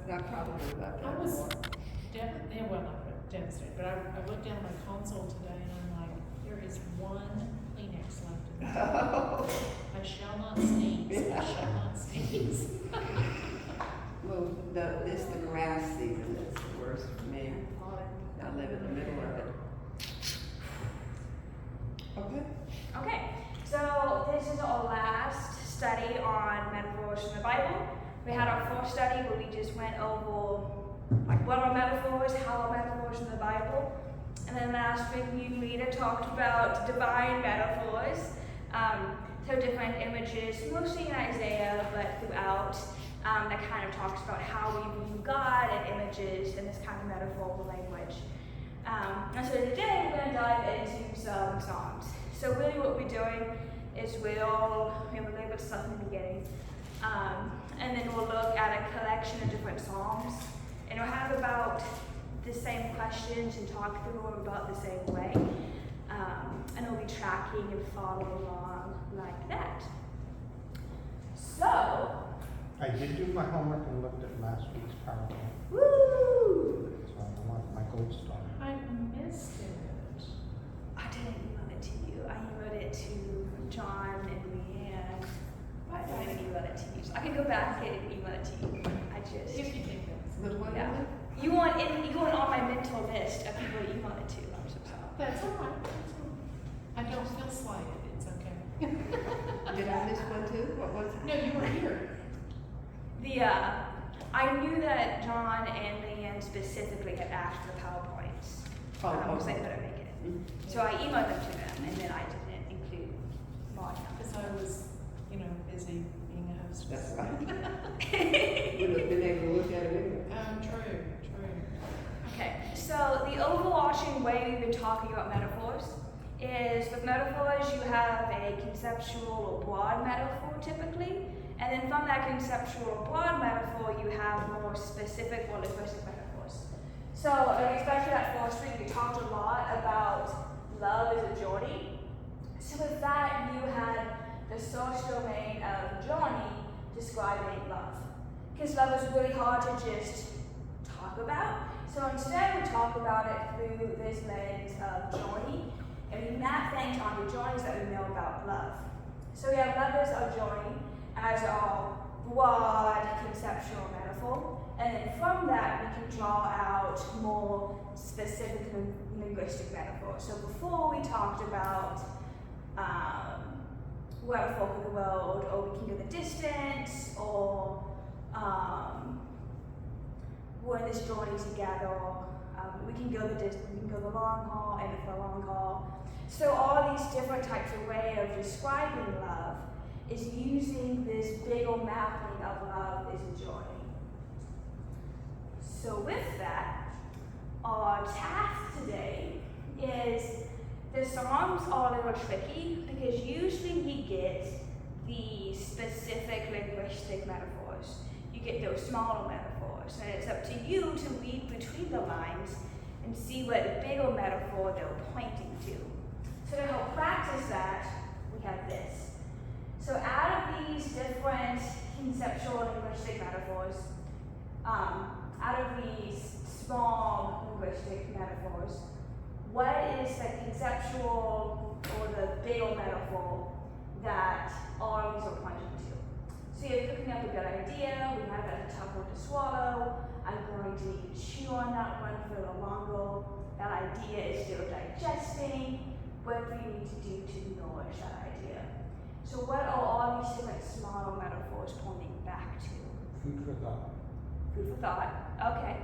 I probably left I it was more. devastated, well, not devastated, but I looked down at my console today and I'm like, there is one Kleenex left in the tub. I shall not sneeze, I shall not sneeze. Well, this the grass season that's the worst for me. I live in the middle of it. Okay. Okay, so this is our last study on metaphors from the Bible. We had our first study where we just went over like what are metaphors, how are metaphors in the Bible, and then last week me and Rita talked about divine metaphors. So different images, mostly in Isaiah, but throughout, that kind of talks about how we view God and images in this kind of metaphorical language. And so today we're going to dive into some Psalms. So really what we're doing is we have a little bit of stuff in the beginning, and then we'll look at a collection of different Psalms, and we'll have about the same questions and talk through them about the same way. And we'll be tracking and following along like that. So, I did do my homework and looked at last week's PowerPoint, woo! so I want my gold star. I missed it. I didn't email it to you. I emailed it to John and Leanne. I didn't email it to you. So I can go back and email it to you. I just, If you think that's. But what yeah. is it? You want on my mental list of people to email it to. I'm so sorry. That's all right, that's all right. I don't feel slighted, it's okay. Did I miss one too? What was it? No, you were here. I knew that John and Leanne specifically had asked for the PowerPoints. Because they couldn't make it. Mhm. So I emailed them to them, and then I didn't include Monica. Because I was, busy being a hostess. That's right. Would have been able to look at it anyway. True. Okay, so the overarching way we've been talking about metaphors is with metaphors you have a conceptual or broad metaphor typically, and then from that conceptual or broad metaphor you have more specific or linguistic metaphors. So especially that first week we talked a lot about love as a journey. So with that you had the source domain of journey describing love. Because love is really hard to just talk about. So instead we talk about it through this lens of journey, and we map things onto journeys that we know about love. So we have love as our journey, as our broad conceptual metaphor, and then from that we can draw out more specific linguistic metaphors. So before we talked about we're a folk of the world, or we can go the distance, or we're in this journey together. We can go the distance, we can go the long haul, and for the long haul. So all of these different types of way of describing love is using this big old mapping of love as a journey. So with that, our task today is the Psalms are a little tricky because usually we get the specific linguistic metaphors. You get those smaller metaphors, and it's up to you to read between the lines and see what bigger metaphor they're pointing to. So to help practice that, we have this. So out of these different conceptual linguistic metaphors, out of these small linguistic metaphors, what is the conceptual or the bigger metaphor that all of these are pointing to? So you're cooking up a good idea, we have that tough one to swallow, I'm going to need to chew on that one for a little longer, that idea is still digesting, what do you need to do to nourish that idea? So what are all these different smaller metaphors pointing back to? Food for thought. Food for thought, okay.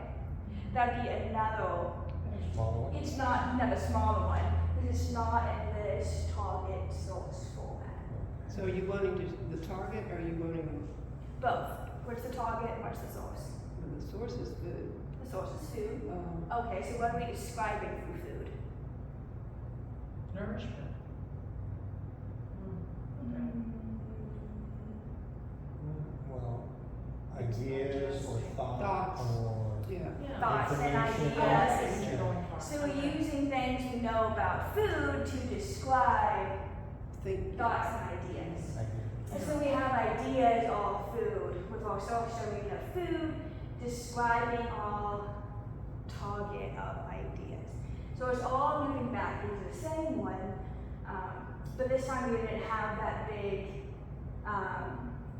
That'd be another, Small one. it's not another smaller one, because it's not in this target source format. So are you wanting the target, or are you wanting Both. What's the target and what's the source? the source is food? The source is food. Okay, so what are we describing through food? Nourishment. Okay. Well, ideas or Thoughts. or Yeah. Thoughts and Information. ideas. Yeah. So we're using things we know about food to describe Think. thoughts and ideas. ideas. And so we have ideas of food with our source domain of food, describing our target of ideas. So it's all moving back into the same one, but this time we didn't have that big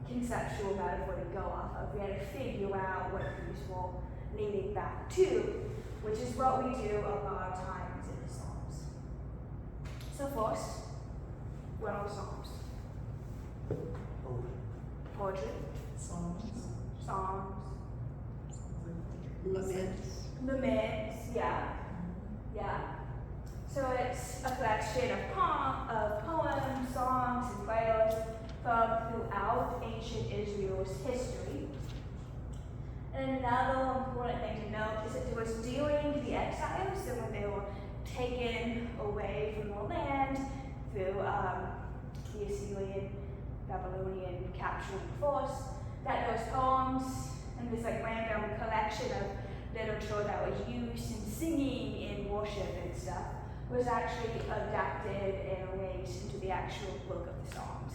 conceptual metaphor to go off of. We had to figure out what these were leading back to, which is what we do a lot of times in the Psalms. So first, what are the Psalms? Poetry, Songs. Psalms, Laments. laments, yeah. So it's a collection of poems, songs, and prayers from throughout ancient Israel's history. And another important thing to note is that it was during the exiles, so when they were taken away from the land through the Assyrian, Babylonian capturing force, that those poems and this like random collection of literature that was used in singing in worship and stuff was actually adapted and arranged into the actual book of the Psalms.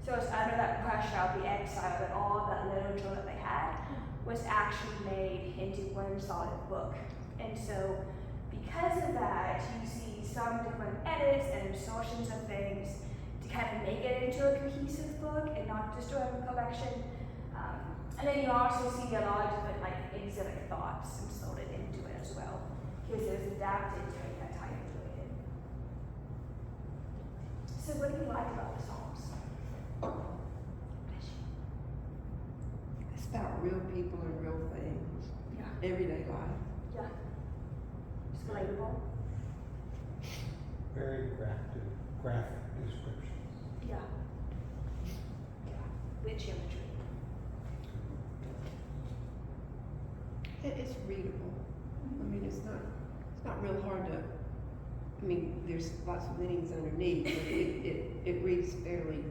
So it's under that pressure of the exile that all that literature that they had was actually made into one solid book. And so because of that, you see some different edits and insertions of things to kind of make it into a cohesive book and not just a collection. And then you also see a lot of different like exilic thoughts inserted into it as well, because it was adapted during that time period. So what do you like about the Psalms? It's about real people and real things. Yeah. Everyday life. Yeah. It's relatable. Very graphic descriptions. Yeah. Rich imagery. It's readable. I mean, it's not real hard to, I mean, there's lots of meanings underneath, but it reads fairly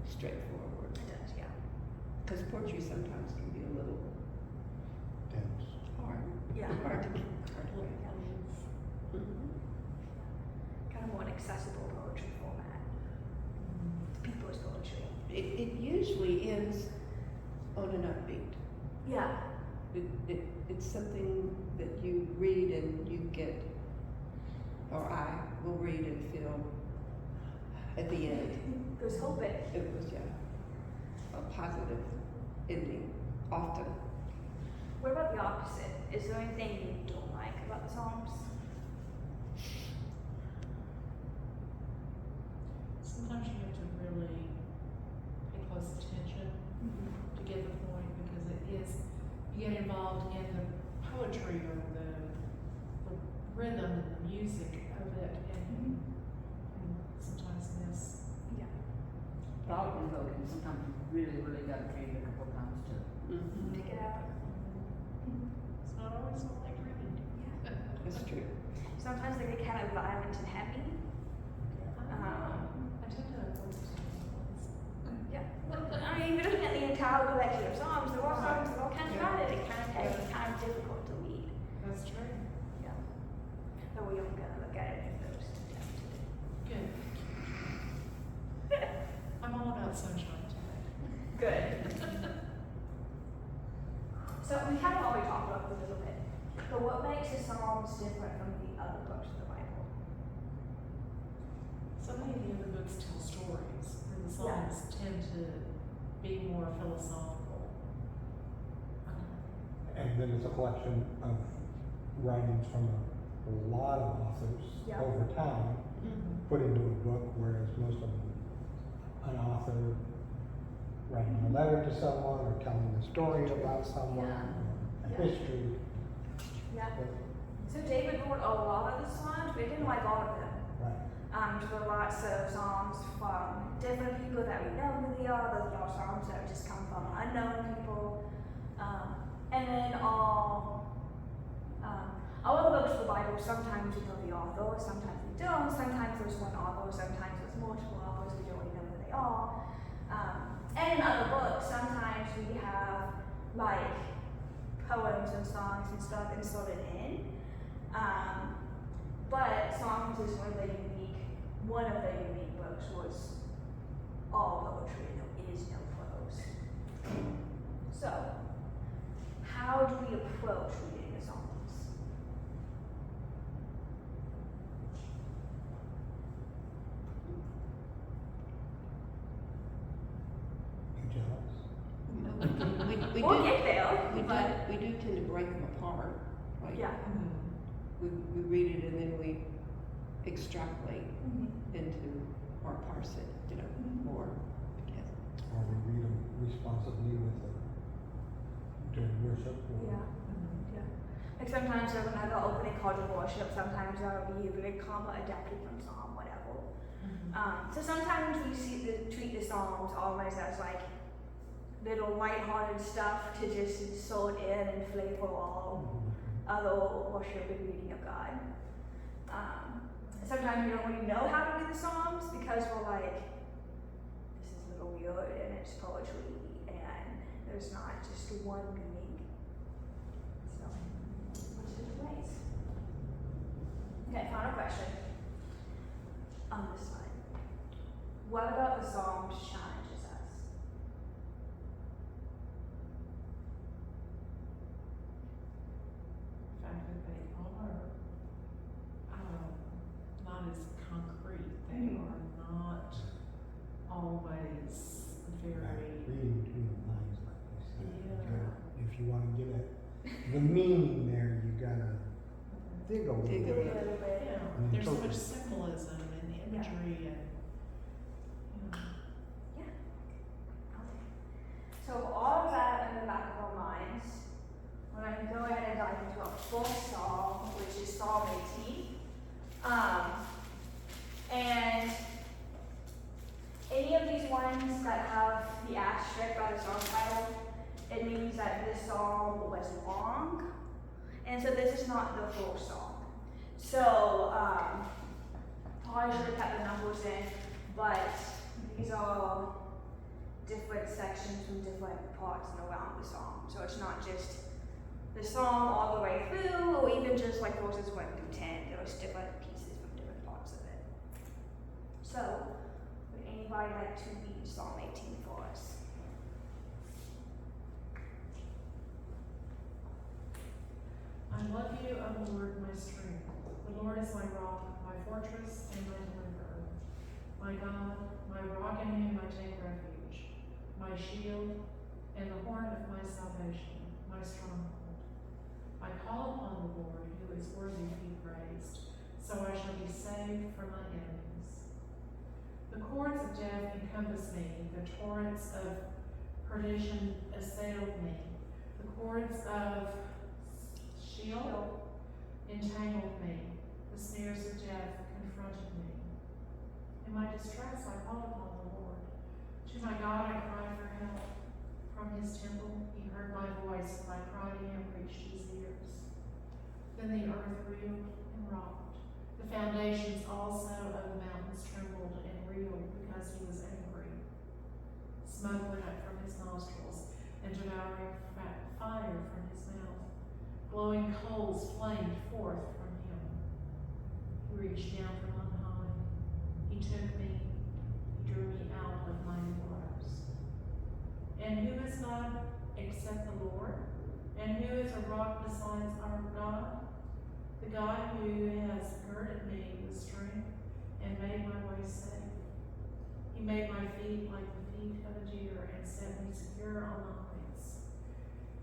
straightforward. It does, yeah. Because poetry sometimes can be a little Dense. hard. Yeah. Hard to read. Mhm. Kind of more an accessible poetry format. People's poetry. It usually ends on an upbeat. Yeah. It's something that you read and you get, or I will read and feel at the end. There's hope in it. It was, yeah, a positive ending, often. What about the opposite? Is there anything you don't like about the Psalms? Sometimes you have to really pay close attention to get the point, because it is, you get involved in the poetry or the rhythm and the music of it, and sometimes miss. Yeah. Thought invoking, sometimes you really gotta read it a couple times to. Mm-hmm. Pick it out. It's not always like reading. Yeah. That's true. Sometimes they get kind of violent and heavy. I tend to avoid those. Yeah. I mean, we're looking at the entire collection of Psalms. They're all songs, they're all kind of violent and kind of heavy, kind of difficult to read. That's true. Yeah. But we aren't gonna look at any of those today. Good. I'm all about sunshine today. Good. So we kind of already talked about this a little bit, but what makes the Psalms different from the other books of the Bible? So many of the other books tell stories, and the Psalms tend to be more philosophical. And then it's a collection of writings from a lot of authors Yeah. over time, put into a book, whereas most of them, an author writing a letter to someone or telling a story about someone or a Yeah. history. Yeah. So David wrote a lot of the Psalms, but he didn't like all of them. Right. There were lots of Psalms from different people that we know who they are. There's no Psalms that just come from unknown people. And then all of the books of the Bible, sometimes we know the author, sometimes we don't. Sometimes there's one author, sometimes there's multiple authors, we don't really know who they are. And in other books, sometimes we have like poems and songs and stuff inserted in. But Psalms is one of the unique books was all poetry and there is no prose. So, how do we approach reading the Psalms? You jealous? You know, we We'll do, get there, but we do tend to break them apart, like, yeah. we read it and then we extrapolate Mhm. into, or parse it, more, I guess. Or we read them responsibly with the, during worship or? Yeah. Yeah. Like sometimes when I go opening call to worship, sometimes I'll be like comma adapted from Psalm, whatever. So sometimes we treat the Psalms almost as like little lighthearted stuff to just insert in and flavor all other worship and reading of God. Sometimes we don't really know how to read the Psalms because we're like, this is a little weird and it's poetry and there's not just one meaning. So, what's different ways? Okay, final question. On this side. What about the Psalms challenges us? The fact that they are, not as concrete, they Mhm. are not always very, Reading between the lines, like you said. You Yeah. gotta- If you wanna get at the meaning there, you gotta dig a little Dig a A bit. little bit. yeah, And there's so much interpret. symbolism and imagery and, Okay. So with all of that in the back of our minds, we're going to go ahead and dive into our first psalm, which is Psalm 18. And any of these ones that have the asterisk by the song title, it means that this psalm was long. And so this is not the full song. So, probably should have kept the numbers in, but these are different sections from different parts and around the psalm. So it's not just the psalm all the way through, or even just like verses 1 through 10. There's different pieces from different parts of it. So, would anybody like to read Psalm 18 for us? I love you, O Lord, my strength. The Lord is my rock, my fortress, and my deliverer. My God, my rock in whom I take refuge, my shield, and the horn of my salvation, my stronghold. I call upon the Lord, who is worthy to be praised, so I shall be saved from my enemies. The cords of death encompass me, the torrents of perdition assailed me, the cords of Sheol entangled me, the snares of death confronted me. In my distress I called upon the Lord. To my God I cried for help. From his temple he heard my voice, and my cry to him reached his ears. Then the earth reeled and rocked. The foundations also of the mountains trembled and reeled because he was angry. Smoke went up from his nostrils, and devouring fire from his mouth. Glowing coals flamed forth from him. He reached down from on high. He took me. He drew me out of mighty waters. And who is God except the Lord? And who is a rock besides our God? The God who has girded me with strength and made my way safe. He made my feet like the feet of a deer and set me secure on the heights.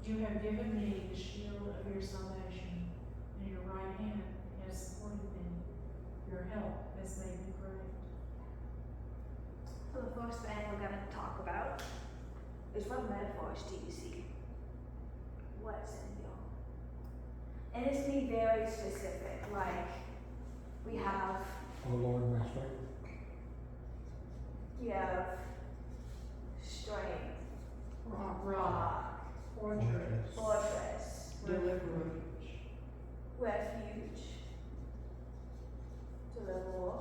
You have given me the shield of your salvation, and your right hand has supported me. Your help has made me great. So the first thing we're going to talk about is what metaphors do you see? What's in here? And it's to be very specific, like we have Oh Lord, my strength. Strength, Rock, fortress, deliverer, refuge, deliverer,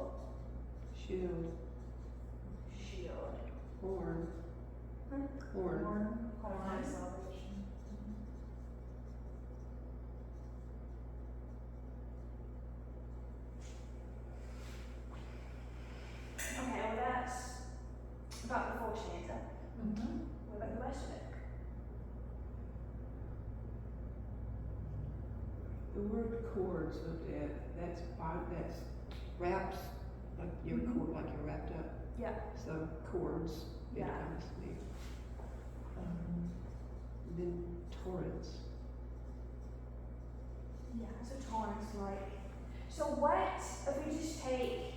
shield, shield, horn, Horn of my salvation. Okay, well that's about the full stanza. Mm-hmm. What about the rest of it? The word cords of death, that's wraps, like you're cord, like you're wrapped up. Yeah. So cords, it Yeah. comes to me. Then torrents. Yeah, so torrents like. So what if we just take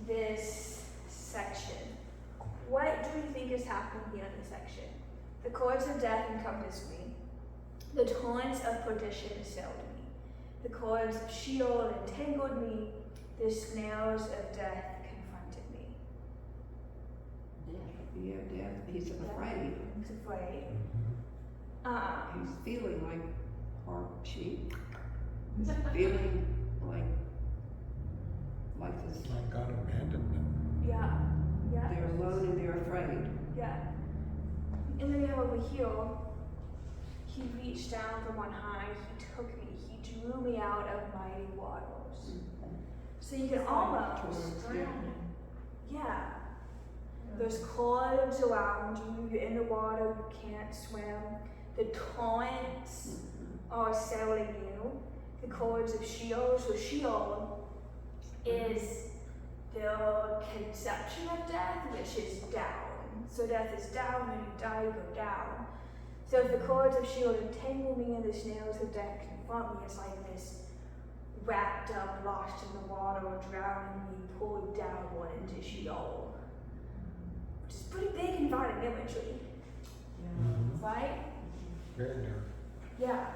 this section? What do you think is happening here in this section? The cords of death encompassed me. The torrents of perdition assailed me. The cords of Sheol entangled me. The snares of death confronted me. Yeah, death. He's afraid. He's afraid. He's feeling like our sheep. He's feeling like life is Like God abandoned them. Yeah. Yeah. they're alone and they're afraid. Yeah. And then you have over here, he reached down from on high, he took me, he drew me out of mighty waters. So you can almost, Torrents, yeah. There's cords around you, you're in the water, you can't swim. The torrents are assailing you. The cords of Sheol, so Sheol is the conception of death, which is down. So death is down, when you die, you go down. So if the cords of Sheol entangle me and the snails of death confront me, it's like this wrapped up, lost in the water, or drowning me, pulled downward into Sheol. Which is pretty big and violent imagery, right? Very dark. Yeah.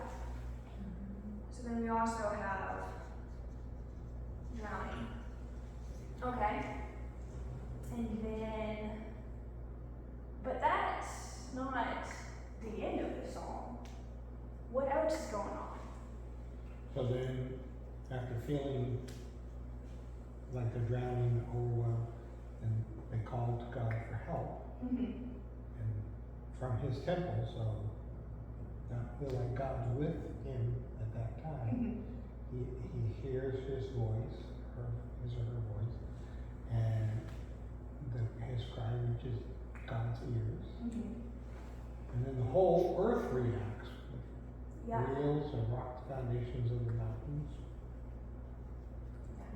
So then we also have drowning. Okay. And then, but that's not the end of the song. What else is going on? So then, after feeling like they're drowning, and they call to God for help, and from his temple, so not feel like God's with him at that time. He hears his voice, his or her voice, and his cry reaches God's ears. And then the whole earth reacts with Yeah. wheels and rock the foundations of the mountains.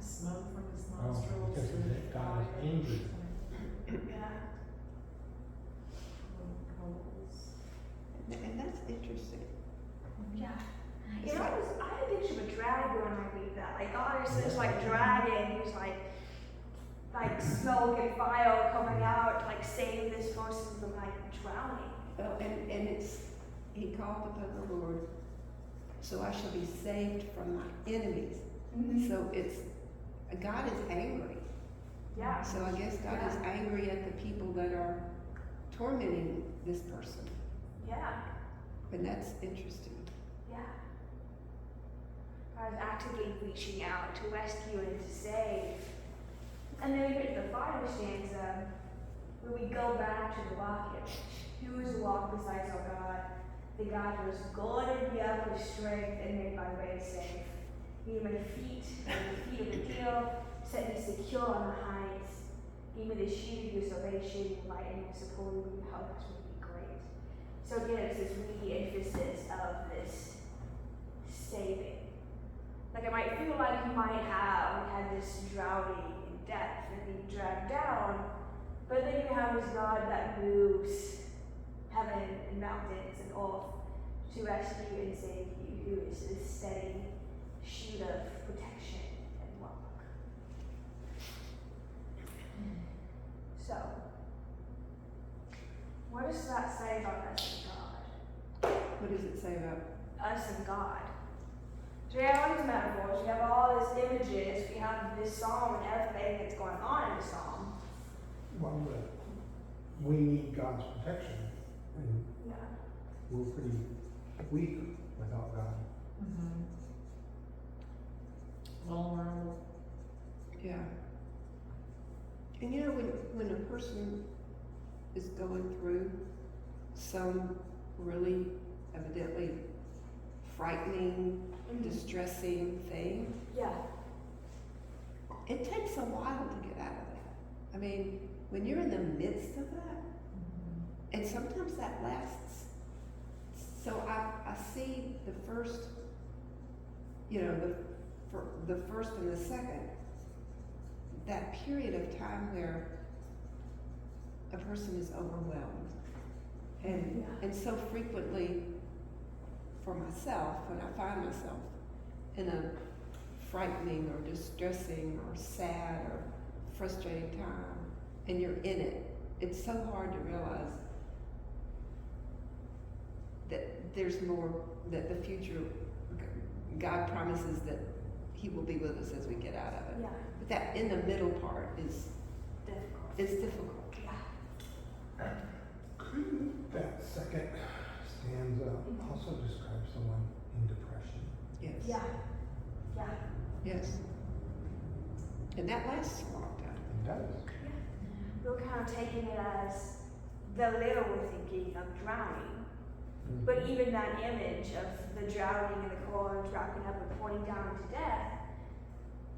Smoke from his Oh, nostrils. because and God is fire. angry. Yeah. Coals. And that's interesting. Yeah. It's You know, like- I had a picture of a dragon when I read that. Like, God is this like dragon who's like smoke and fire coming out, like save this person from like drowning. Well, and he called upon the Lord, so I shall be saved from my enemies. So God is angry. Yeah. So I guess God is angry at the people that are tormenting this person. Yeah. And that's interesting. Yeah. God is actively reaching out to rescue and to save. And then we get to the final stanza where we go back to the rock image. Who is walk besides our God? The God who has girded me up with strength and made my way safe. He made my feet like the feet of a deer, set me secure on the heights. He made the shield of your salvation, lightning and support me, help us would be great. So again, it's this re-emphasis of this saving. Like it might feel like you might have had this drowning in death and being dragged down, but then you have this God that moves heaven and mountains and earth to rescue and save you, who is this steady shield of protection and rock. So, what does that say about us and God? What does it say about? Us and God. So we have all these metaphors, we have all these images, we have this psalm and everything that's going on in the psalm. Well, we need God's protection, and Yeah. we're pretty weak without God. Vulnerable. Yeah. And you know, when a person is going through some really evidently frightening, distressing thing, Yeah. it takes a while to get out of that. I mean, when you're in the midst of that, and sometimes that lasts. So I see the first you know, for the first and the second, that period of time where a person is overwhelmed. And so frequently for myself, when I find myself in a frightening or distressing or sad or frustrating time, and you're in it, it's so hard to realize that there's more, that the future, God promises that He will be with us as we get out of it. Yeah. But that in the middle part is difficult. Yeah. That second stanza also describes someone in depression. Yes. Yeah. Yeah. Yes. And that lasts a long time. It does. We were kind of taking it as the literal thinking of drowning. But even that image of the drowning in the cords, wrapping up and pointing down to death,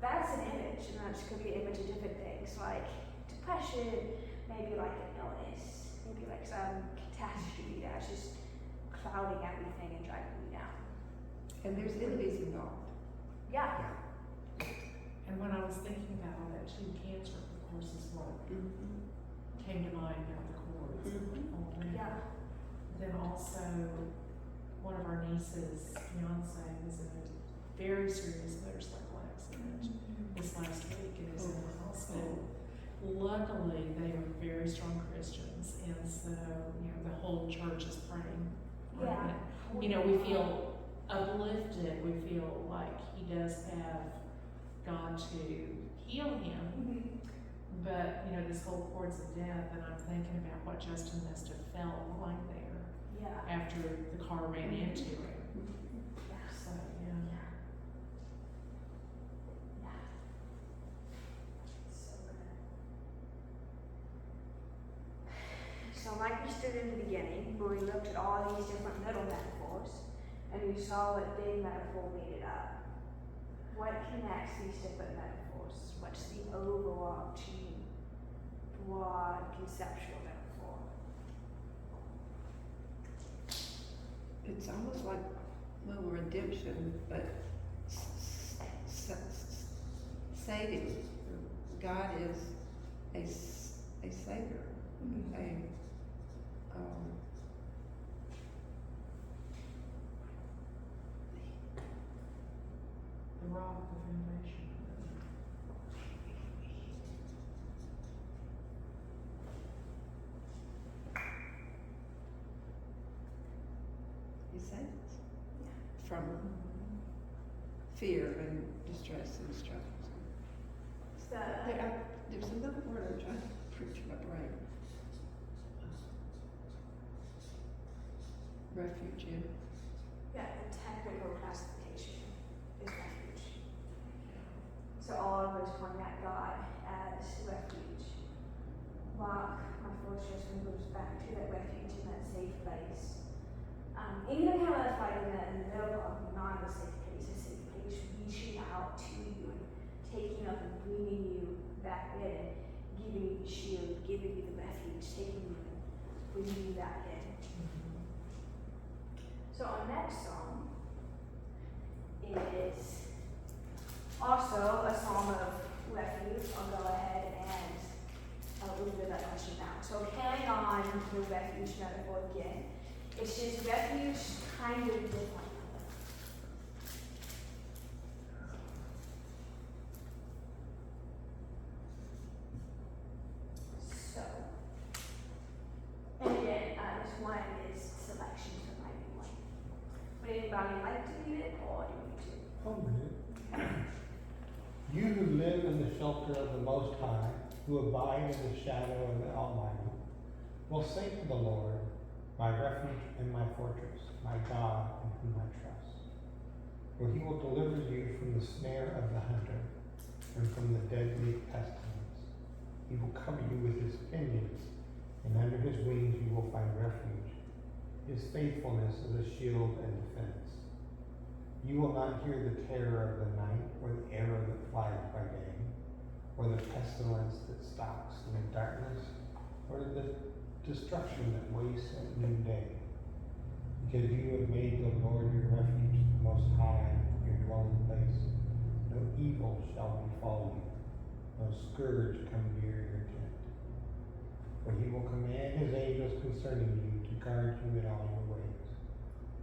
that's an image, and that could be an image of different things, like depression, maybe like an illness, maybe like some catastrophe that's just clouding everything and driving me down. And there's enemies involved. Yeah. And when I was thinking about all that too, cancer, of course, is what came to mind about the cords. Yeah. Then also, one of our nieces' fiance was in a very serious motorcycle accident this last week and is in the hospital. Luckily, they are very strong Christians, and so, you know, the whole church is praying. Yeah. You know, we feel uplifted, we feel like he does have God to heal him. But, you know, this whole cords of death, and I'm thinking about what Justin must have felt lying there after the car ran into him. So, yeah. So like we stood in the beginning, where we looked at all these different little metaphors, and we saw what big metaphor made it up. What connects these different metaphors? What's the overarching, broad, conceptual metaphor? It's almost like, well, redemption, but saving. God is a savior, The rock, the foundation. He saves us from fear and distress and struggles. There's another word I'm trying to preach my brain. Refuge. Yeah, the technical classification is refuge. So all of us point at God as refuge. Rock, my fortress, moves back to that refuge in that safe place. And you don't have us like in the middle of not a safe place, a safe place reaching out to you and taking up and bringing you back in, giving you the shield, giving you the refuge, taking you and bringing you back in. So our next song is also a song of refuge. I'll go ahead and I'll leave that question now. So carrying on the refuge metaphor again, it's just refuge kind of different. So, and again, this one is selection from my one. Would anybody like to read it, or do you want me to? I'll read it. You who live in the shelter of the Most High, who abide in the shadow of the Almighty, will say to the Lord, my refuge and my fortress, my God in whom I trust. For he will deliver you from the snare of the hunter and from the deadly pestilence. He will cover you with his pinions, and under his wings you will find refuge. His faithfulness is a shield and defense. You will not hear the terror of the night, or the arrow that flies by day, or the pestilence that stalks in the darkness, or the destruction that wastes at noonday. Because you have made the Lord your refuge, the Most High, your dwelling befall you, no scourge come near your tent. For he will command his angels concerning you to guard you in all your ways.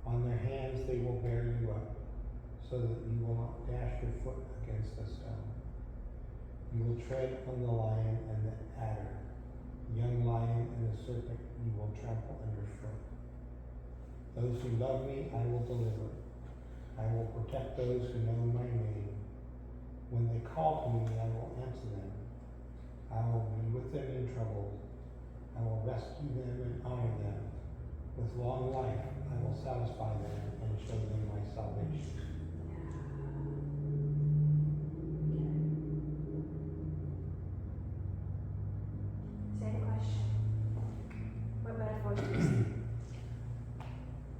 On their hands they will bear you up, so that you will not dash your foot against a stone. You will tread on the lion and the adder, the young lion and the serpent you will trample underfoot. Those who love me I will deliver. I will protect those who know my name. When they call to me, I will answer them. I will be with them in trouble. I will rescue them and honor them. With long life, I will satisfy them and show them my salvation. Same question. What metaphors do you see?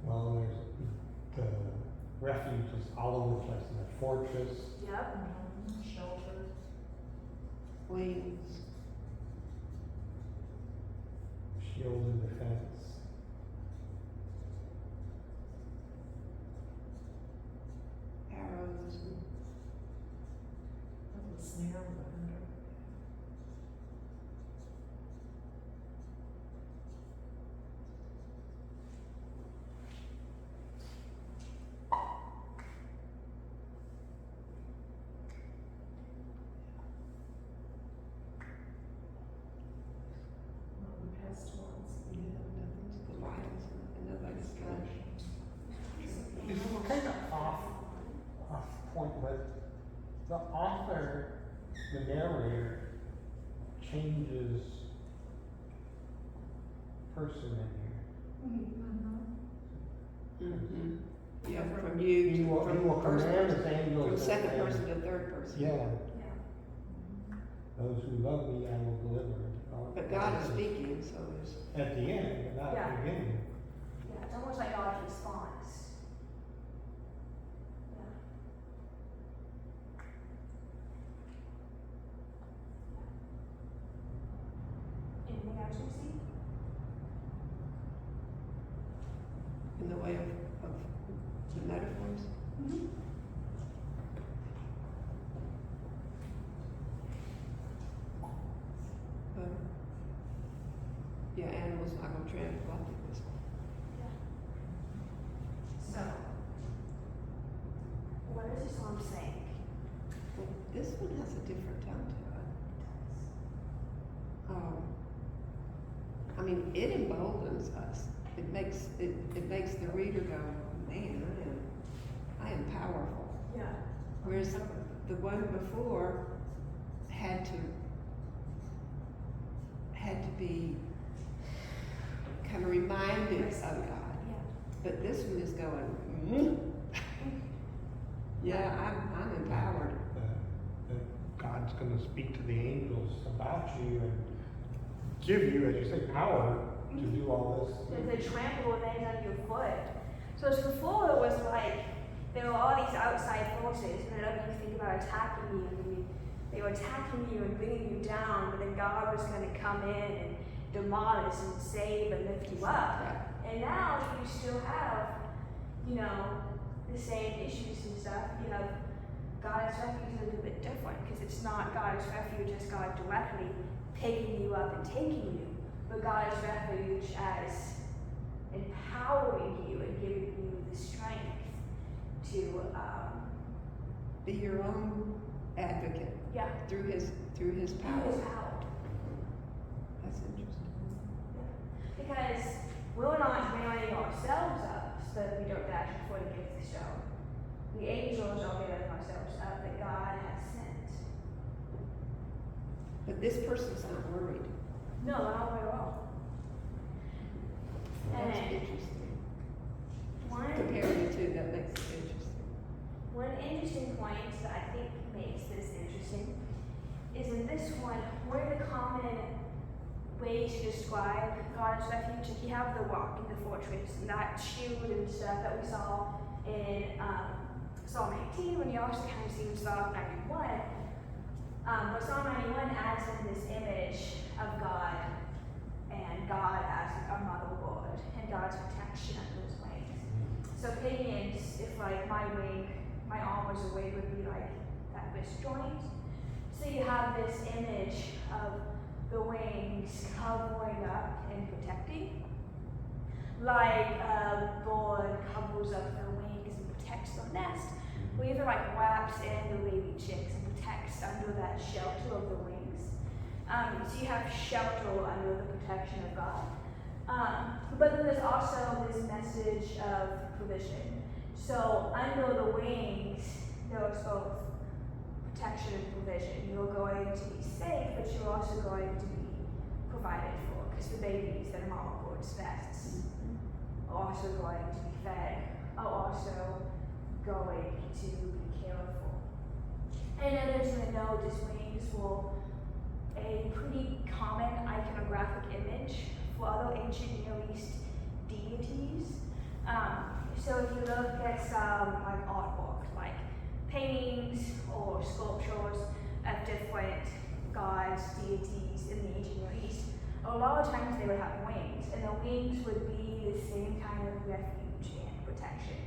Well, there's the refuge is all over the place. The fortress, Yep. Shelter. Wings. shield and defense. Arrows. That's a snare of the hunter. Pestilence. Nothing's the lions and nobody's got. It's kind of off point, but the author, the narrator, changes person in here. Mm-hmm. Yeah, from He you will, to, he will from first command person, his angels. from second and- person to third person. Yeah, Yeah. those who love me, I will deliver. But God is speaking, so there's. At the end, but not at the beginning. Yeah, it's almost like God's response. Yeah. Anything else you see? In the way of the metaphors. Mm-hmm. But, yeah, animals not gonna trample up in this one. So, what is this psalm saying? Well, this one has a different tone to it. I mean, it emboldens us. It makes the reader go, man, I am powerful. Yeah. Whereas the one before had to be kind of reminded of God. Yeah. But this one is going, yeah, I'm empowered. That God's gonna speak to the angels about you and give you, as you say, power to do all this. They trample things under your foot. So as before it was like there were all these outside forces, and whenever you think about attacking you, they were attacking you and bringing you down, but then God was going to come in and demolish and save and lift you up. And now you still have, the same issues and stuff. You have God's refuge is a little bit different because it's not God's refuge as God directly picking you up and taking you, but God's refuge as empowering you and giving you the strength to Be your own advocate through his power. His power. That's interesting. Because we're not railing ourselves up so that we don't dash our foot against the stone. The angels are railing ourselves up that God has sent. But this person's not worried. No, not at all. That's And interesting. one Comparing the two, that makes it interesting. One interesting point that I think makes this interesting is in this one, one of the common ways to describe God's refuge, like you have the rock in the fortress, and that shield and stuff that we saw in Psalm 18, when you also kind of see in Psalm 91. But Psalm 91 adds in this image of God and God as our motherboard and God's protection under his wings. So opinions, if like my arm was away, would be like that wrist joint. So you have this image of the wings covering up and protecting. Like a bird covers up their wings and protects their nest. Or even like wraps in the baby chicks and protects under that shelter of the wings. So you have shelter under the protection of God. But then there's also this message of provision. So under the wings, there is both protection and provision. You're going to be safe, but you're also going to be provided for, because the babies that are on board's nests are also going to be fed, are also going to be cared for. And others may know these wings were a pretty common iconographic image for other ancient Near East deities. So if you look at some like artwork, like paintings or sculptures of different gods, deities in the ancient Near East, a lot of times they would have wings, and the wings would be the same kind of refuge and protection.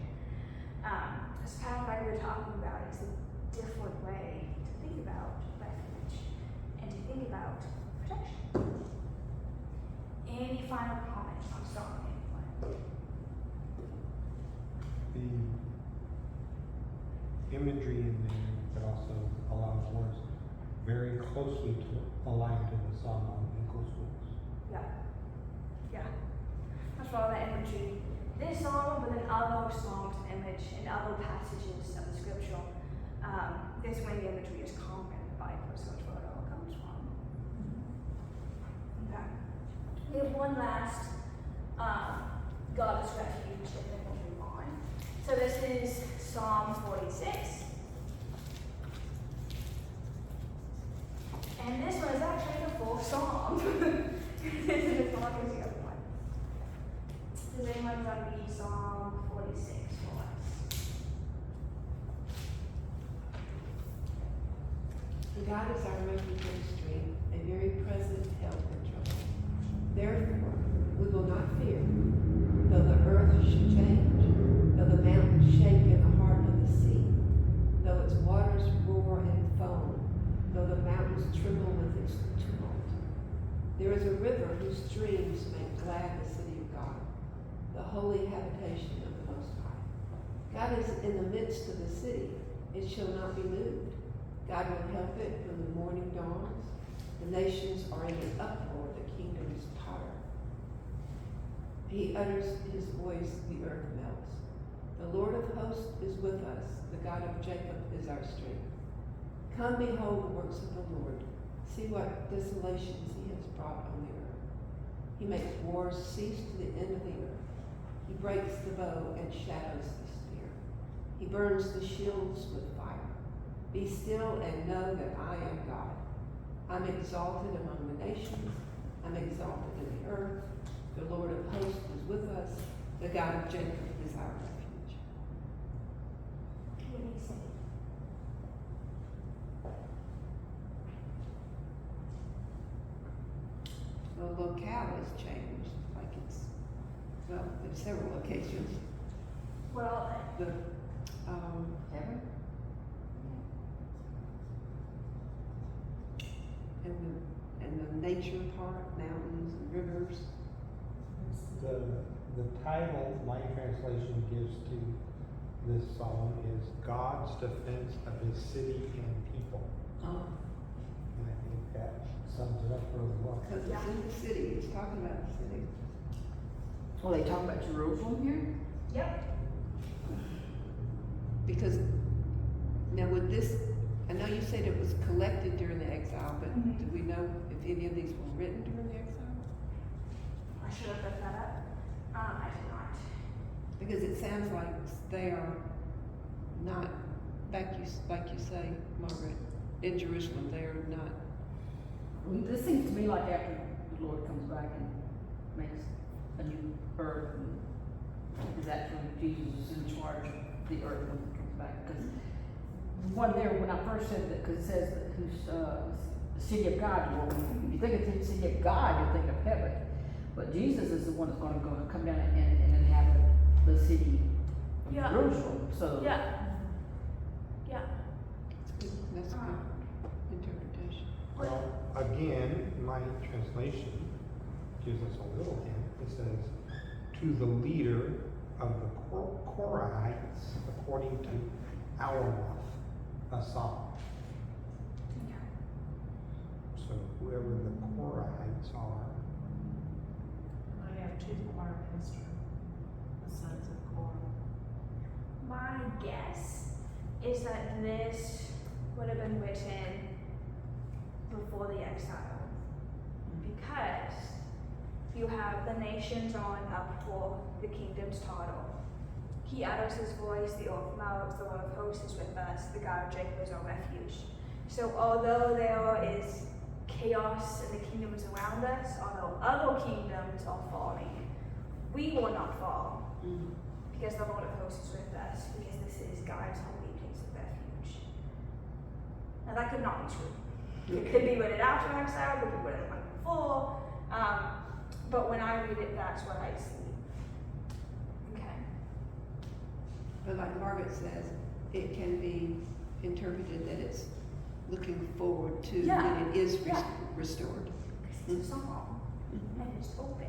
It's kind of like we were talking about, it's a different way to think about refuge and to think about protection. Any final comments on Psalm 81? The imagery in there, but also a lot of words, very closely aligned to the Song on Eagle's Wings. Yeah. That's all the imagery. This psalm, but then other psalms image in other passages of the scripture, this wing imagery is common by person where it all comes from. Okay. We have one last God's refuge, and then we'll move on. So this is Psalm 46. And this one is actually the full psalm. This is as long as the other one. Does anyone want to read Psalm 46 for us? God is our refuge and strength, a very present help in trouble. Therefore, we will not fear, though the earth should change, though the mountains shake in the heart of the sea, though its waters roar and foam, though the mountains tremble with its tumult. There is a river whose streams make glad the city of God, the holy habitation of the Most High. God is in the midst of the city, it shall not be moved. God will help it when the morning dawns. The nations are in an uproar, the kingdoms totter. He utters his voice, the earth melts. The Lord of hosts is with us, the God of Jacob is our strength. Come behold the works of the Lord. See what desolations he has brought on the earth. He makes wars cease to the end of the earth. He breaks the bow and shatters the spear. He burns the shields with fire. Be still and know that I am God. I'm exalted among the nations. I'm exalted in the earth. The Lord of hosts is with us. The God of Jacob is our refuge. What do you say? The locale has changed, like it's, well, there's several occasions. Well, The, Heaven? and the nature part, mountains and rivers. The title my translation gives to this psalm is God's defense of his city and people. Oh. And I think that sums it up really well. Because it's in the city, it's talking about the city. Well, they talk about Jerusalem here? yep. Because, now would this, I know you said it was collected during the exile, but Mhm. do we know if any of these were written during the exile? I should have looked that up. I did not. Because it sounds like they are not, like you say, Margaret, in Jerusalem, they are not. Well, this seems to me like after the Lord comes back and makes a new earth, and is actually Jesus is in charge of the earth when he comes back. Because one there, when I first said that, because it says that who's the city of God, well, if you think of the city of God, you think of heaven. But Jesus is the one that's going to come down and inhabit the city of Yeah. Jerusalem. So Yeah. Yeah. That's good, that's a good interpretation. Well, again, my translation gives us a little hint. It says, to the leader of the Korahites, according to Alamoth, a song. Yeah. So whoever the Korahites are, I have two choir ministers, the sons of Korah. My guess is that this would have been written before the exile, because you have the nations on up for the kingdom's title. He utters his voice, the earth melts, the Lord of hosts is with us, the God of Jacob is our refuge. So although there is chaos in the kingdoms around us, although other kingdoms are falling, we will not fall, because the Lord of hosts is with us, because this is God's holy place of refuge. Now that could not be true. It could be written after exile, it could be written like before, but when I read it, that's what I see. Okay. But like Margaret says, it can be interpreted that it's looking forward to Yeah. when it is Yeah. restored. Because it's a song, and it's open.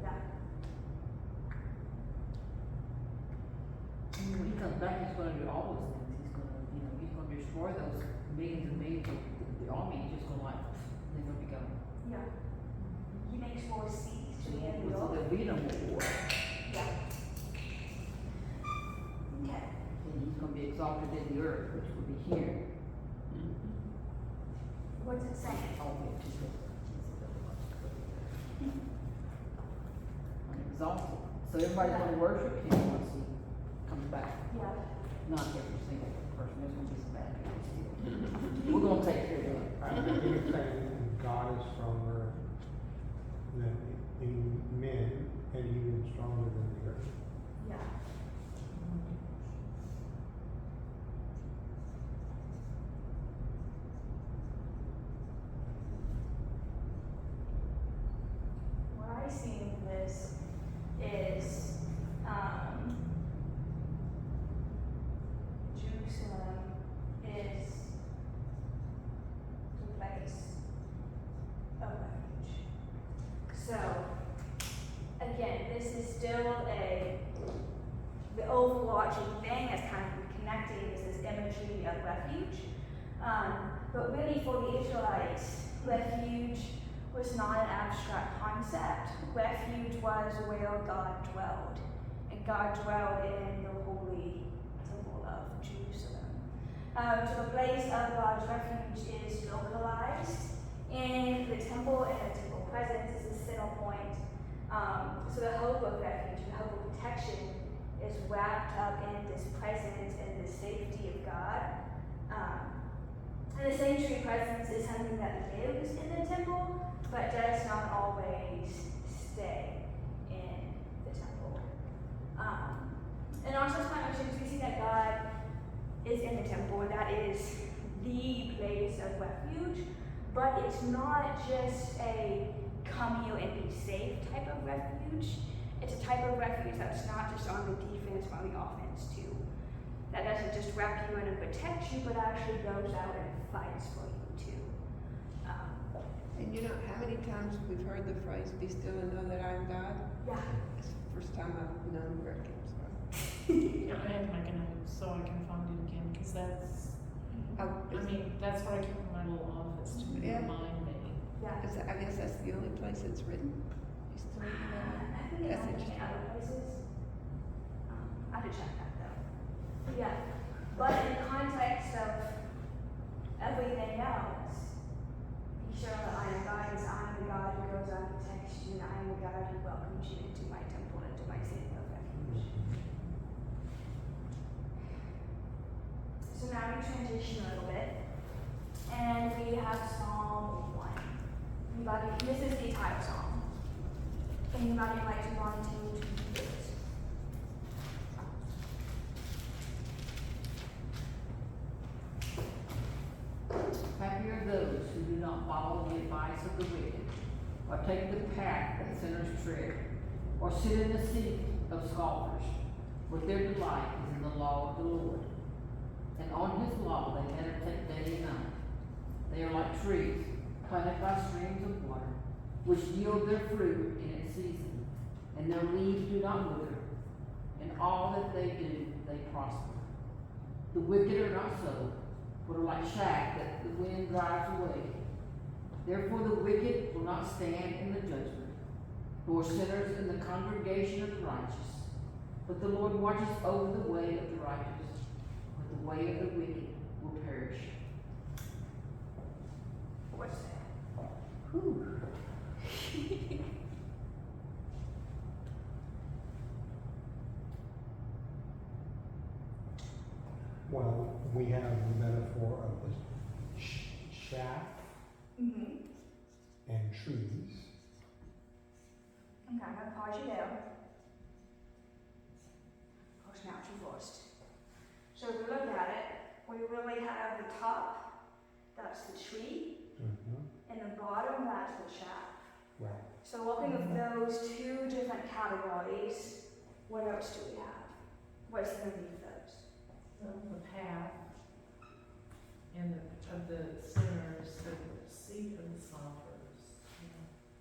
Yeah. And when he comes back, he's gonna do all those things. He's gonna destroy those millions and millions of the army. He's just gonna like, they're gonna be gone. Yeah. He makes war cease to the end of the So earth. there'll be no more war. Yeah. Okay. And he's gonna be exalted in the earth, which will be here. What's it saying? Exalted. So everybody's gonna worship him once he comes back. Yeah. Not every single person, there's gonna be some bad people still. We're gonna take care of that. I think saying God is stronger than any men and even stronger than the earth. Yeah. What I see in this is Jerusalem is the place of refuge. So, again, this is still the overarching thing that's kind of connecting is this imagery of refuge. But really for the Israelites, refuge was not an abstract concept. Refuge was where God dwelled. And God dwelled in the holy temple of Jerusalem. So the place of God's refuge is localized in the temple, and the temple presence is a center point. So the hope of refuge, the hope of protection is wrapped up in this presence and this safety of God. And the sanctuary presence is something that lives in the temple, but does not always stay in the temple. And also conjunctions, we see that God is in the temple, and that is the place of refuge, but it's not just a come here and be safe type of refuge. It's a type of refuge that's not just on the defense, but on the offense too. That doesn't just wrap you in and protect you, but actually goes out and fights for you too. And you know how many times we've heard the phrase, be still and know that I am God? Yeah. It's the first time I've known where it comes from. Yeah, I have to make a note so I can find it again, because that's, I mean, that's what I keep in my little office to Yeah. remind me. Yeah. I guess that's the only place it's written. Be still and know that I- I think it That's might be in interesting. other places. I have to check that though. But yeah, but in the context of everything else, be sure that I am God, because I am the God who goes out and protects you, and I am the God who welcomes you into my temple, into my city of refuge. So now we transition a little bit, and we have Psalm 1. Anybody, this is the entire psalm. Anybody like to volunteer to do this? Happy are those who do not follow the advice of the wicked, or take the path that sinners tread, or sit in the seat of scoffers. but their delight is in the law of the Lord. And on his law they meditate day and night. They are like trees planted by streams of water, which yield their fruit in its season, and their leaves do not wither. In all that they do, they prosper. The wicked are not so, but are like chaff that the wind drives away. Therefore the wicked will not stand in the judgment, nor sinners in the congregation of the righteous. But the Lord watches over the way of the righteous, but the way of the wicked will perish. What's that? Whew. Well, we have the metaphor of the chaff Mm-hmm. and trees. Okay, I'm gonna pause you there. Pause now too fast. So if we look at it, we really have the top, that's the tree, and the bottom, that's the chaff. Right. So looking at those two different categories, what else do we have? What's underneath those? The path and of the sinners, the seat of the scoffers.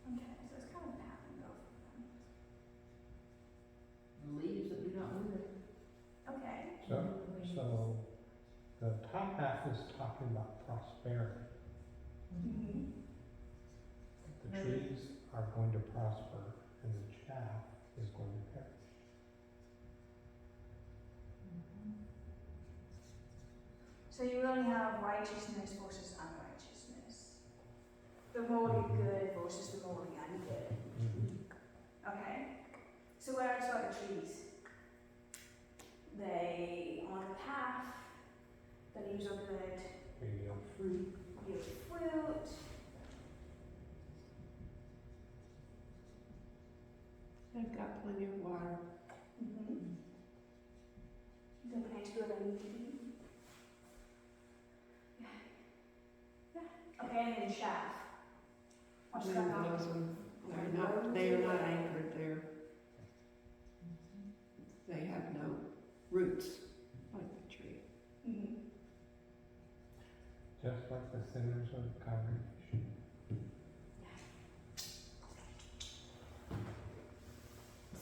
Okay, so it's kind of a path in both of them. The leaves that do not wither. Okay. So the top half is talking about prosperity. Mm-hmm. The trees are going to prosper and the chaff is going to perish. So you really have righteousness versus unrighteousness. The morally good versus the morally ungood. Okay. So what else about the trees? They on the path, the leaves are good, They yield fruit. yield fruit. They've got plenty of water. Mm-hmm. The plants do what they need to do. Yeah. Okay, and then chaff. What's They're going on? they are not anchored there. They have no roots like the tree. Mm-hmm. Just like the sinners of the congregation.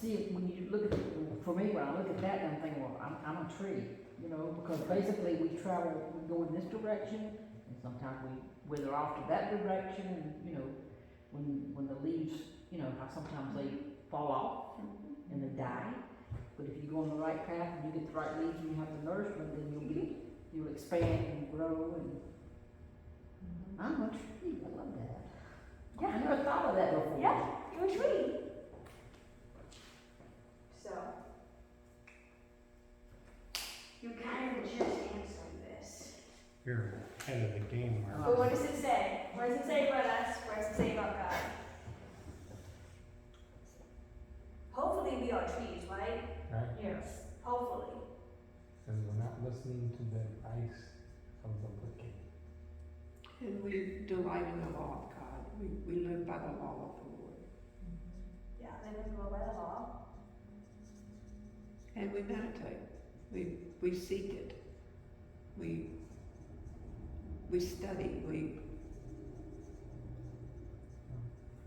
See, when you look at, for me, when I look at that, I'm thinking, well, I'm a tree, you know, because basically we go in this direction, and sometimes we wither off to that direction, and, you know, when the leaves, you know, how sometimes they fall off and they die. But if you go on the right path and you get the right leaves and you have the nourishment, then you'll expand and grow, and I'm a tree, I love that. Yeah. I never thought of that before. Yeah, you're a tree. So, you kind of just answered this. You're ahead of the game, Mark. But what does it say? What does it say about us? What does it say about God? Hopefully we are trees, right? Right? Yes. Hopefully. And we're not listening to the advice of the wicked. And we delight in the law of God. We live by the law of the Lord. Yeah, they live by the law. And we meditate. We seek it. We study.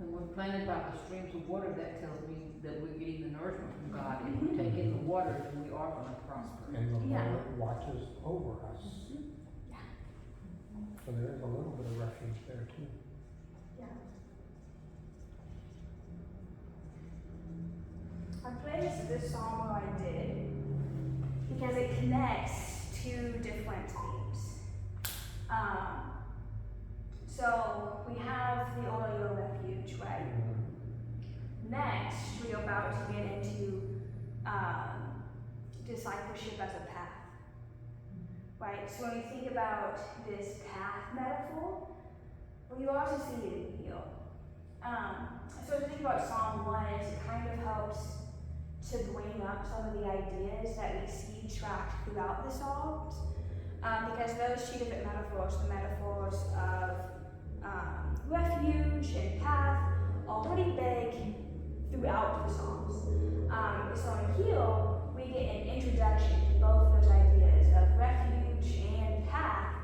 And we're planted by the streams of water, that tells me that we're getting the nourishment from God. If we take in the water, then we are going to prosper. And the Yeah. Lord watches over us. Yeah. So there is a little bit of refuge there too. Yeah. I placed this song where I did because it connects two different themes. So we have the oil of refuge, right? Next, we're about to get into discipleship as a path, right? So when you think about this path metaphor, well, you also see it in here. So to think about Psalm 1, it kind of helps to bring up some of the ideas that we see tracked throughout the Psalms, because those two different metaphors, the metaphors of refuge and path, are pretty big throughout the Psalms. So in here, we we get an introduction to both those ideas of refuge and path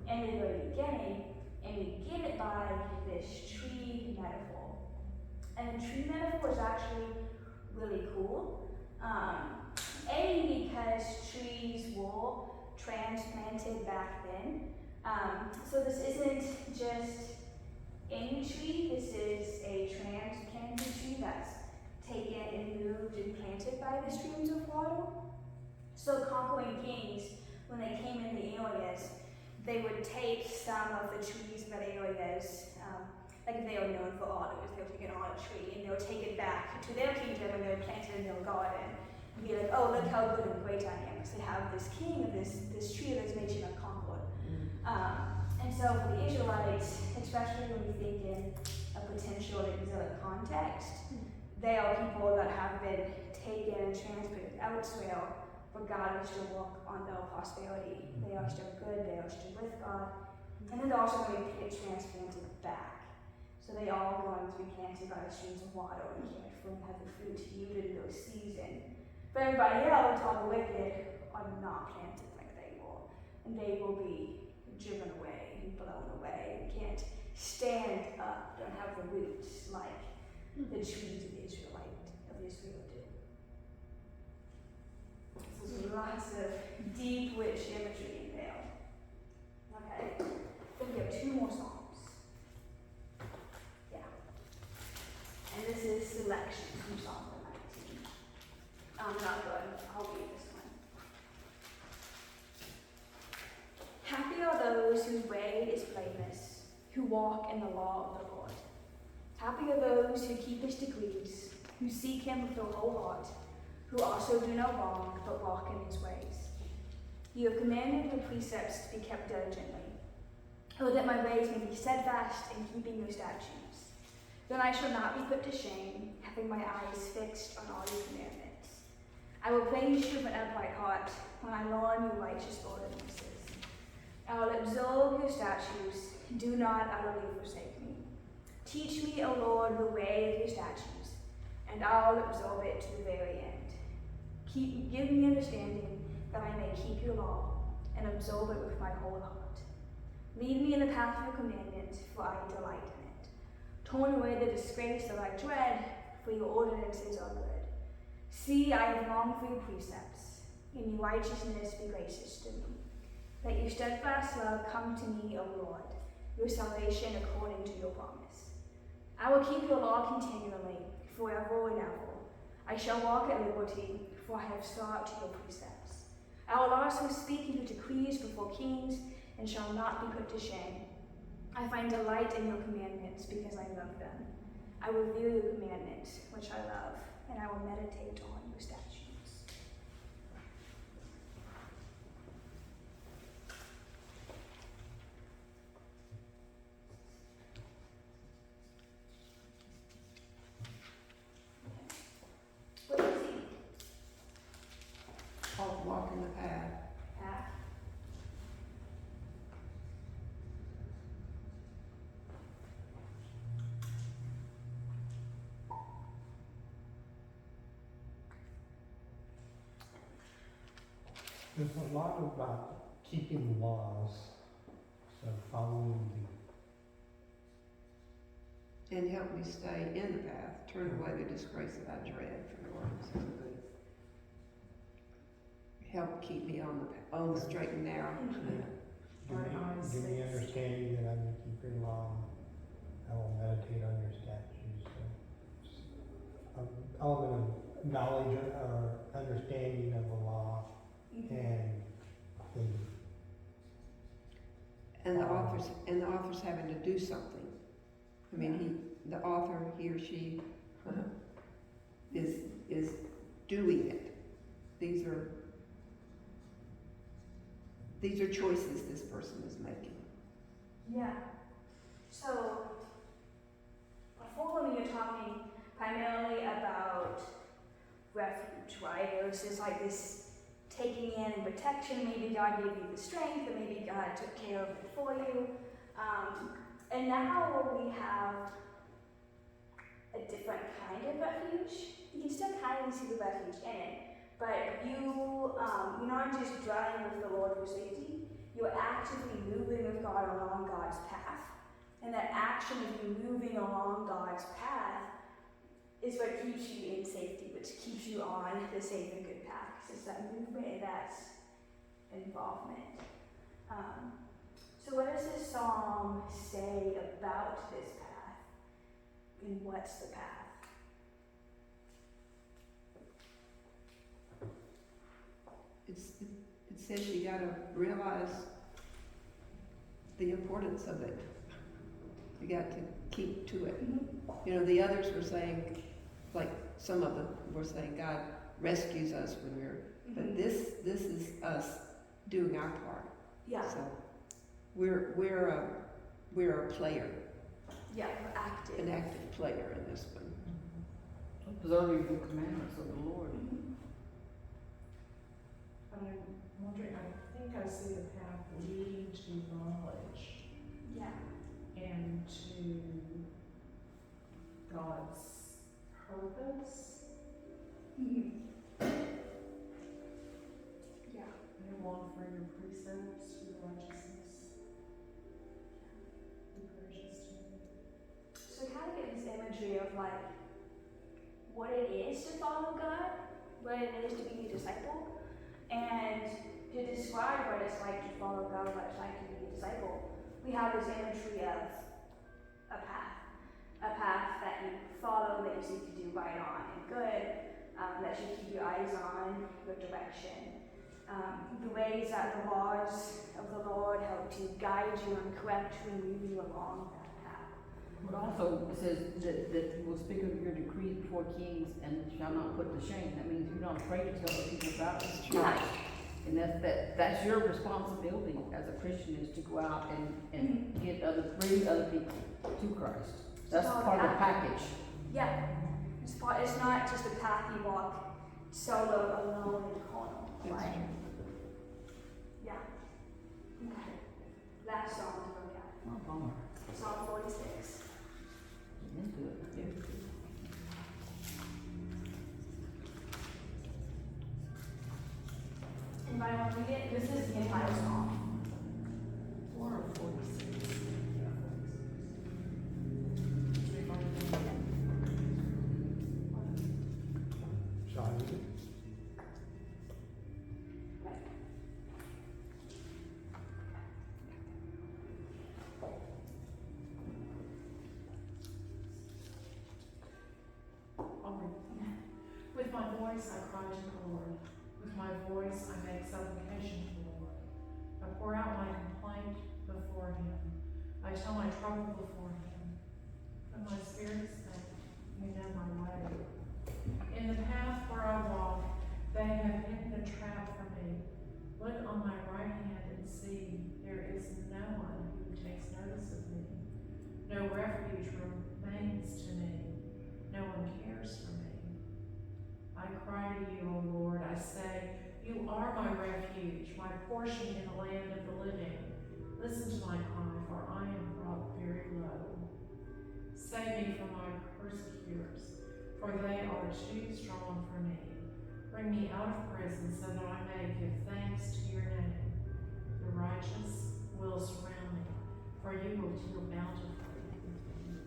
in the very beginning, and we get it by this tree metaphor. And the tree metaphor is actually really cool. A, because trees were transplanted back then. So this isn't just any tree, this is a transplanted tree that's taken and moved and planted by the streams of water. So conquering kings, when they came in the areas, they would take some of the trees in that areas, like if they were known for olives, they would take an olive tree and they would take it back to their kingdom and they would plant it in their garden. And be like, oh, look how good and great I am, because they have this king of this tree of this nation I've conquered. And so for the Israelites, especially when we think in a potential exilic context, they are people that have been taken and transplanted elsewhere, but God is still work on their prosperity. They are still good, they are still with God, and then they're also going to get transplanted back. So they are going to be planted by the streams of water and cared for and have the fruit yielded in their season. But everybody else, all the wicked, are not planted like they were, and they will be driven away and blown away and can't stand up, don't have the roots like the trees of Israel do. So there's lots of deep, rich imagery in there. Okay, then we have 2 more Psalms. Yeah. And this is selection from Psalm 19. I'm not good, I'll read this one. Happy are those whose way is blameless, who walk in the law of the Lord. Happy are those who keep his decrees, who seek him with their whole heart, who also do no wrong, but walk in his ways. You have commanded your precepts to be kept diligently. Oh, that my ways may be steadfast in keeping your statutes. Then I shall not be put to shame, having my eyes fixed on all your commandments. I will praise you with an upright heart when I learn your righteous ordinances. I will observe your statutes, do not utterly forsake me. Teach me, O Lord, the way of your statutes, and I will observe it to the very end. Give me understanding that I may keep your law and observe it with my whole heart. Lead me in the path of your commandments, for I delight in it. Turn away the disgrace that I dread, for your ordinances are good. See, I have longed for your precepts. In your righteousness be gracious to me. Let your steadfast love come to me, O Lord, your salvation according to your promise. I will keep your law continually, forever and ever. I shall walk at liberty, for I have sought your precepts. I will also speak your decrees before kings, and shall not be put to shame. I find delight in your commandments, because I love them. I will revere your commandments, which I love, and I will meditate on your statutes. What do you see? Walk in the path. Path. There's a lot about keeping the laws, so following And help me stay in the path. Turn away the disgrace that I dread from the words of the good. Help keep me on the straight and narrow. give me understanding that I may keep your law. I will meditate on your statutes. So, an element of knowledge or understanding of the law and And the author's having to do something. I mean, the author, he or she, is doing it. These are choices this person is making. Yeah. So, before when you're talking primarily about refuge, right? It was just like this taking in and protection. Maybe God gave you the strength, and maybe God took care of it for you. And now we have a different kind of refuge. You can still kind of see the refuge in it, but you you're not just dwelling with the Lord for safety, you're actively moving with God along God's path. And that action of you moving along God's path is what keeps you in safety, which keeps you on the safe and good path. It's just that movement and that involvement. So what does this psalm say about this path? And what's the path? It says you gotta realize the importance of it. You got to keep to it. You know, the others were saying, like some of them were saying, God rescues us when but this is us doing our part. Yeah. So we're a player, Yeah, we're active. an active player in this one. Observing the commandments of the Lord. I'm wondering, I think I see the path leading to knowledge Yeah. and to God's purpose. Yeah. I long for your precepts, your righteousness. Be gracious to me. So kind of get this imagery of like what it is to follow God, what it is to be a disciple, and to describe what it's like to follow God, what it's like to be a disciple. We have this imagery of a path that you follow, that you seek to do right on and good, that you keep your eyes on, your direction. The ways that the laws of the Lord help to guide you and correct you and move you along that path. But also, it says that will speak of your decrees before kings and shall not put to shame. That means you're not afraid to tell the people about it. Yeah. And that's your responsibility as a Christian, is to go out and bring other people to Christ. That's part of the package. Yeah. It's not just a path you walk solo, alone, and carnal. That's Right? true. Yeah. Okay. Last psalm to look at. Oh, bummer. Psalm 46. Into it. Yeah. Anybody want to read it? This is the entire psalm. 4 or 46. Shall I read it? With my voice I cry to the Lord. With my voice I make supplication to the Lord. I pour out my complaint before him. I tell my trouble before him. But my spirit is faint. You know my way. In the path where I walk, they have hidden a trap for me. Look on my right hand and see, there is no one who takes notice of me. No refuge remains to me. No one cares for me. I cry to you, O Lord. I say, you are my refuge, my portion in the land of the living. Listen to my cry, for I am brought very low. Save me from my persecutors, for they are too strong for me. Bring me out of prison so that I may give thanks to your name. The righteous will surround me, for you will deal bountifully with me.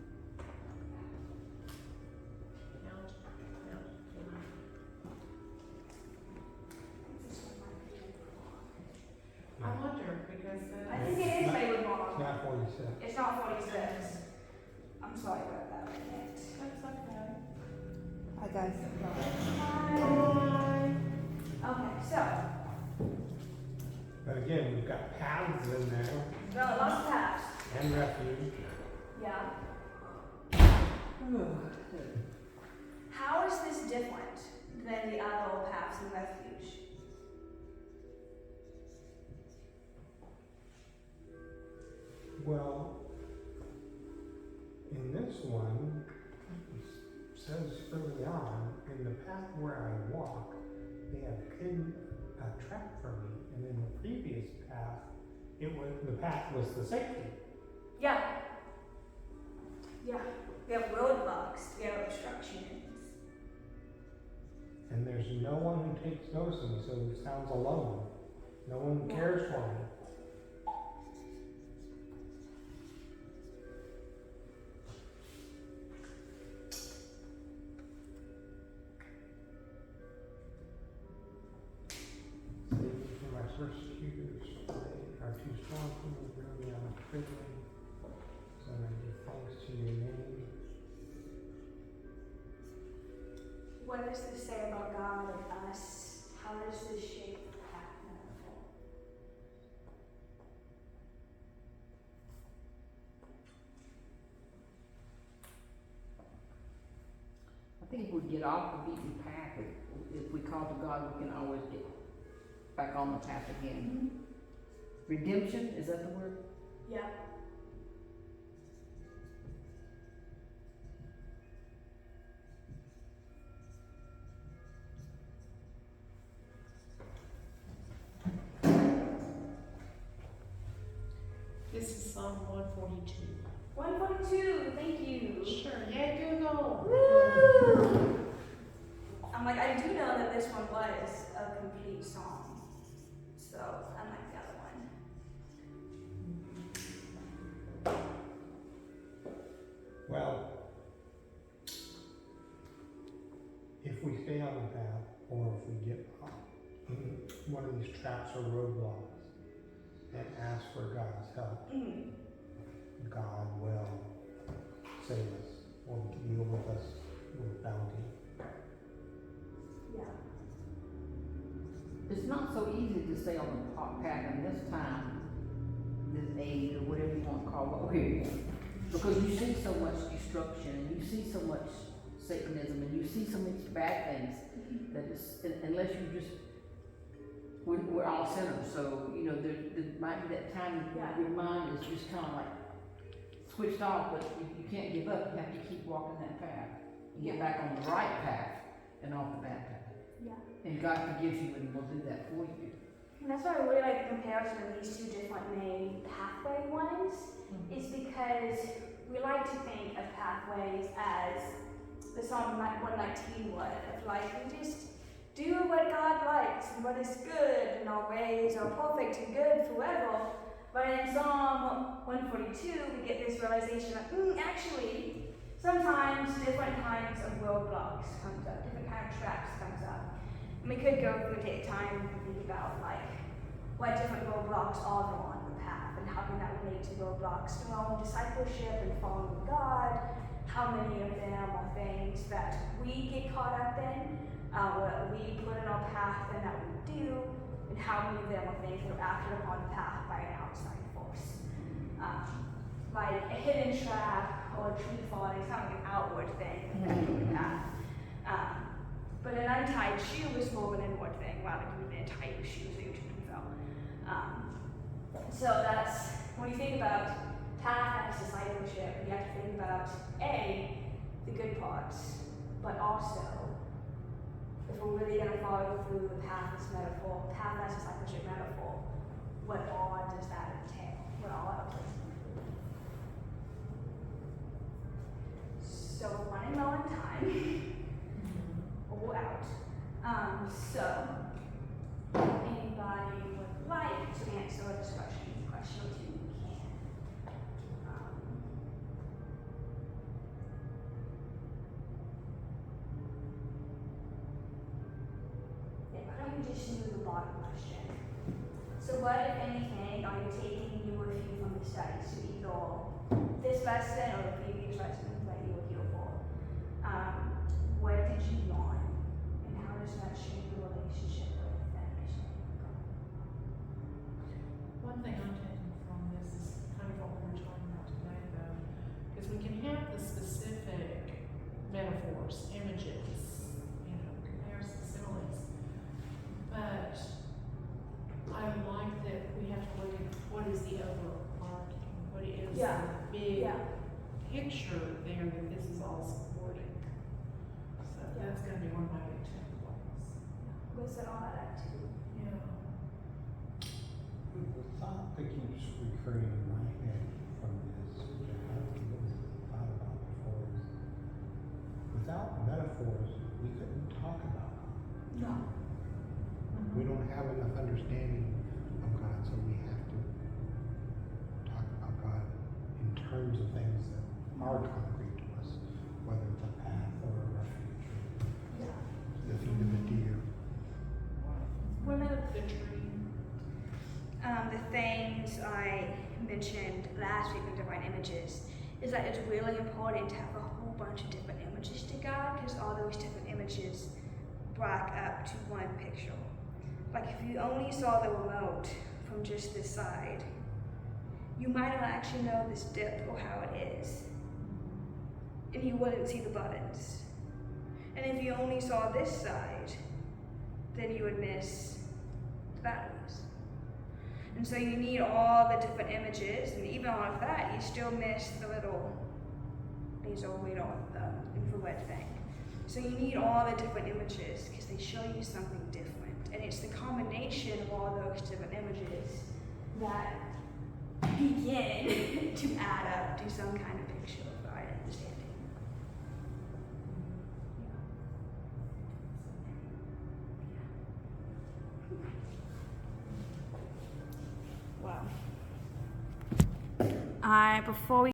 I wonder, because I think it is Maywood It's Mall. not 46. It's not 46. I'm sorry about that. that's okay. Hi guys. Hi. Okay, so, But again, we've got paths in there well, lots of paths. and refuge. Yeah. How is this different than the other paths and refuge? Well, in this one, it says early on, in the path where I walk, they have hidden a trap for me. And in the previous path, the path was the safety. Yeah. Yeah. We have roadblocks. We have obstructions. And there's no one who takes notice of me, so he sounds alone. No one cares for him. Save me from my persecutors, for they are too strong for me, bring me out of prison, so that I give thanks to your name. What does this say about God and us? How does this shape the path metaphor? I think if we get off the beaten path, if we call to God, we can always get back on the path again. Redemption, is that the word? Yeah. This is Psalm 142. 142, thank you. Sure, yeah, Google. Woo! I'm like, I do know that this one was a complete song. So, unlike the other one. Well, if we stay on the path, or if we get off one of these traps or roadblocks and ask for God's help, God will save us or deal with us with bounty. Yeah. It's not so easy to stay on the path in this time, this age, or whatever you want to call what we're in. Because you see so much destruction, and you see so much Satanism, and you see so many bad things, that it's, unless you just, we're all sinners, so, you know, there might be that time when your mind is just kind of like switched off, but you can't give up, you have to keep walking that path, and get back on the right path, and off the bad path. Yeah. And God forgives you and will do that for you. And that's why I really like the comparison of these two different main pathway ones, is because we like to think of pathways as the Psalm 119 would, of like, we just do what God likes and what is good, and our ways are perfect and good forever. But in Psalm 142, we get this realization that actually, sometimes different kinds of roadblocks comes up, different kinds of traps comes up. And we could go through take time and think about like what different roadblocks are there on the path, and how can that relate to roadblocks to our own discipleship and following God. How many of them are things that we get caught up in, what we put in our path and that we do, and how many of them are things that are acted upon the path by an outside force. Like a hidden trap or a tree falling, it's not like an outward thing affecting the path. But an untied shoe is more of an inward thing, rather than an untied shoe so you tripped and fell. So that's, when you think about path as discipleship, you have to think about A, the good parts, but also, if we're really going to follow through the path as metaphor, path as discipleship metaphor, what all does that entail? What all are those? So we're running low on time. Or we're out. So, anybody would like to answer this question or two, you can. Yeah, why don't we just do the bottom question? So what, if anything, are you taking you with you from the study? So either this lesson or the previous lessons that you were here for. What did you learn? And how does that shape your relationship with and understanding of God? One thing I'm taking from this is kind of what we were talking about today, though, because we can have the specific metaphors, images, you know, comparisons, similes, but I like that we have to look at what is the overarching, what is the big picture there that this is all supporting. So that's going to be one of my big takeaways. What's that all add up to? Yeah. The thought that keeps recurring in my head from this, which I haven't really thought about before, is without metaphors, we couldn't talk about God. have enough understanding of God, so we have to talk about God in terms of things that are concrete to us, whether it's a path or a refuge, or the feet of a deer. One of The tree. the things I mentioned last week with divine images is that it's really important to have a whole bunch of different images to God, because all those different images back up to one picture. Like if you only saw the remote from just this side, you might not actually know this dip or how it is, and you wouldn't see the buttons. And if you only saw this side, then you would miss the batteries. And so you need all the different images, and even all of that, you still miss the little laser radar infrared thing. So you need all the different images because they show you something different. And it's the combination of all those different images that begin to add up to some kind of picture of our understanding. Wow. Before we